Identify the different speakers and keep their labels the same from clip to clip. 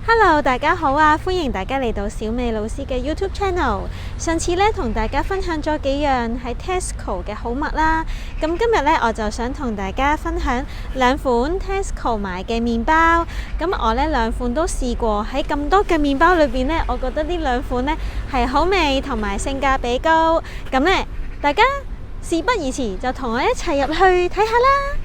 Speaker 1: Hello，大家好啊！歡迎大家嚟到小美老師嘅 YouTube Channel。上次咧同大家分享咗幾樣喺 Tesco 嘅好物啦，咁今日咧我就想同大家分享兩款 Tesco 買嘅麵包。咁我咧兩款都試過，喺咁多嘅麵包裏邊咧，我覺得呢兩款咧係好味同埋性價比高。咁咧大家事不宜遲，就同我一齊入去睇下啦。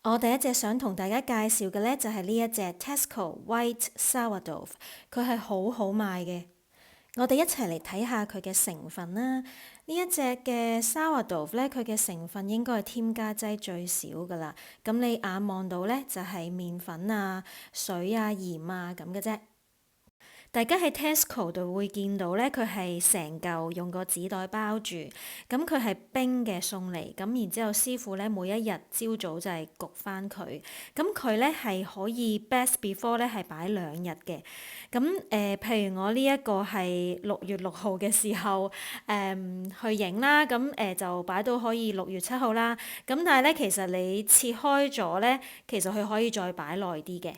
Speaker 1: 我第一隻想同大家介紹嘅呢，就係呢一隻 Tesco White Sourdough， 佢係好好賣嘅。我哋一齊嚟睇下佢嘅成分啦。呢一隻嘅 Sourdough 呢，佢嘅成分應該係添加劑最少噶啦。咁你眼望到呢，就係麵粉啊、水啊、鹽啊咁嘅啫。大家喺 Tesco 度會見到咧，佢係成嚿用個紙袋包住，咁佢係冰嘅送嚟，咁然之後師傅咧每一日朝早就係焗翻佢，咁佢咧係可以 best before 咧係擺2日嘅，咁譬如我呢一個係6月6號嘅時候去影啦，咁就擺到可以6月7號啦，咁但係咧其實你切開咗咧，其實佢可以再擺耐啲嘅。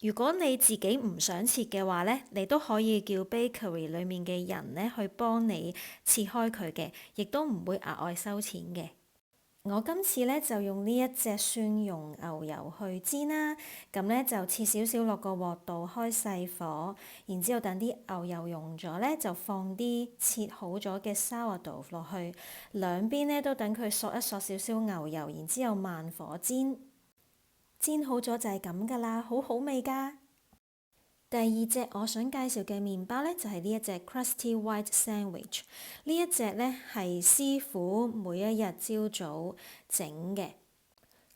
Speaker 1: 如果你自己唔想切嘅話咧，你都可以叫 bakery 裡面嘅人咧去幫你切開佢嘅，亦都唔會額外收錢嘅。我今次咧就用呢一隻蒜蓉牛油去煎啦，咁咧就切少少落個鑊度，開細火，然之後等啲牛油溶咗咧，就放啲切好咗嘅 sourdough 落去，兩邊咧都等佢索一索少少牛油，然之後慢火煎。煎好咗就係咁噶啦，好好味噶。第二隻我想介紹嘅麵包呢，就係呢一隻 Crusty White Sandwich。呢一隻呢，係師傅每一日朝早整嘅，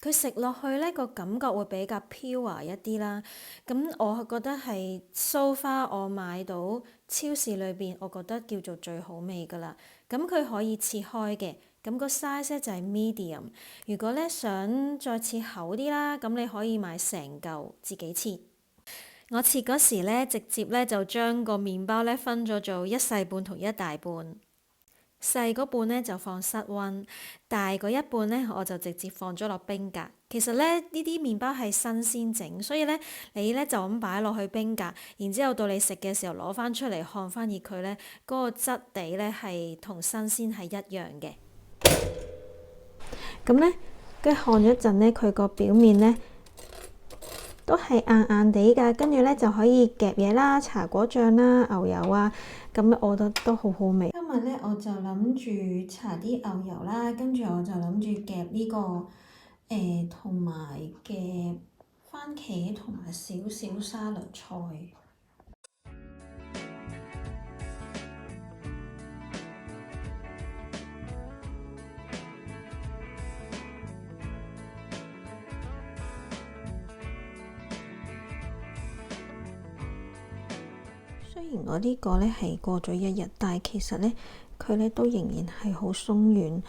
Speaker 1: 佢食落去呢個感覺會比較 pure 一啲啦。咁我覺得係 so far 我買到超市裏邊，我覺得叫做最好味噶啦。咁佢可以切開嘅。咁個 size 咧就係 medium。如果咧想再切厚啲啦，咁你可以買成嚿自己切。我切嗰時咧，直接咧就將個麵包咧分咗做1細半同1大半。細嗰半咧就放室溫，大嗰一半咧我就直接放咗落冰格。其實咧呢啲麵包係新鮮整，所以咧你咧就咁擺落去冰格，然之後到你食嘅時候攞翻出嚟看翻熱佢咧，嗰個質地咧係同新鮮係一樣嘅。咁咧，跟住看咗一陣咧，佢個表面咧都係硬硬地㗎，跟住咧就可以夾嘢啦、茶果醬啦、牛油啊，咁我覺得都好好味。今日咧我就諗住搽啲牛油啦，跟住我就諗住夾呢個同埋嘅番茄同埋少少沙律菜。雖然我呢個咧係過咗1日，但係其實咧佢咧都仍然係好鬆軟，